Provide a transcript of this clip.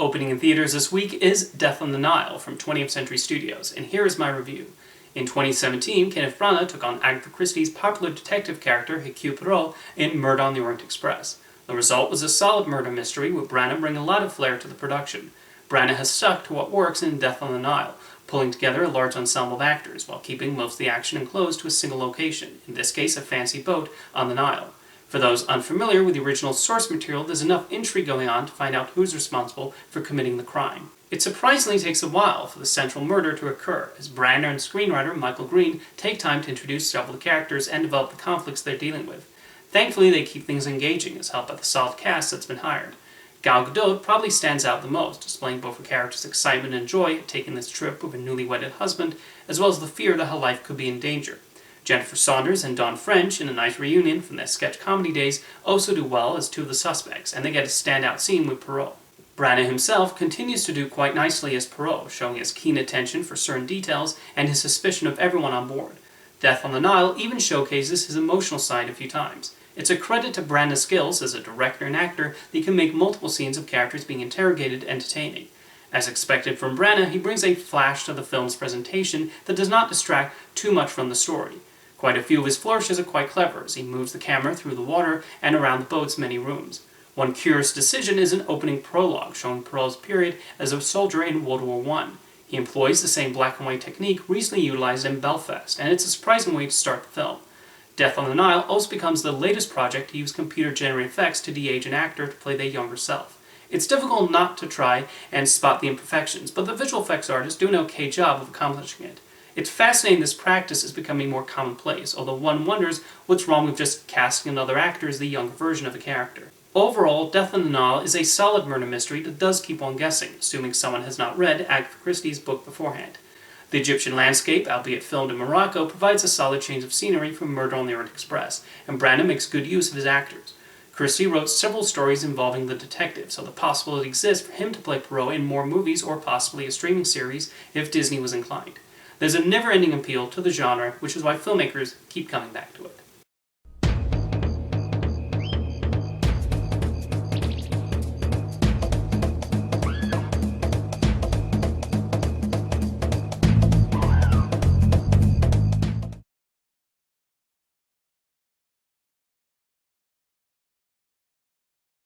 Opening in theaters this week is Death on the Nile from 20th Century Studios, and here is my review. In 2017, Kenneth Branagh took on Agatha Christie's popular detective character Hercule Poirot in Murder on the Orient Express. The result was a solid murder mystery, with Branagh bringing a lot of flair to the production. Branagh has stuck to what works in Death on the Nile, pulling together a large ensemble of actors while keeping most of the action enclosed to a single location, in this case a fancy boat on the Nile. For those unfamiliar with the original source material, there's enough intrigue going on to find out who's responsible for committing the crime. It surprisingly takes a while for the central murder to occur, as Branagh and screenwriter Michael Green take time to introduce several of the characters and develop the conflicts they're dealing with. Thankfully, they keep things engaging, as helped by the solid cast that's been hired. Gal Gadot probably stands out the most, displaying both her character's excitement and joy at taking this trip with her newly wedded husband, as well as the fear that her life could be in danger. Jennifer Saunders and Dawn French, in a nice reunion from their sketch comedy days, also do well as two of the suspects, and they get a standout scene with Poirot. Branagh himself continues to do quite nicely as Poirot, showing his keen attention for certain details and his suspicion of everyone on board. Death on the Nile even showcases his emotional side a few times. It's a credit to Branagh's skills as a director and actor that he can make multiple scenes of characters being interrogated entertaining. As expected from Branagh, he brings a flash to the film's presentation that does not distract too much from the story. Quite a few of his flourishes are quite clever, as he moves the camera through the water and around the boat's many rooms. One curious decision is an opening prologue, showing Poirot's period as a soldier in World War I. He employs the same black and white technique recently utilized in Belfast, and it's a surprising way to start the film. Death on the Nile also becomes the latest project to use computer-generated effects to de-age an actor to play their younger self. It's difficult not to try and spot the imperfections, but the visual effects artists do an okay job of accomplishing it. It's fascinating this practice is becoming more commonplace, although one wonders what's wrong with just casting another actor as the younger version of a character. Overall, Death on the Nile is a solid murder mystery that does keep on guessing, assuming someone has not read Agatha Christie's book beforehand. The Egyptian landscape, albeit filmed in Morocco, provides a solid change of scenery from Murder on the Orient Express, and Branagh makes good use of his actors. Christie wrote several stories involving the detective, so the possibility exists for him to play Poirot in more movies or possibly a streaming series if Disney was inclined. There's a never-ending appeal to the genre, which is why filmmakers keep coming back to it.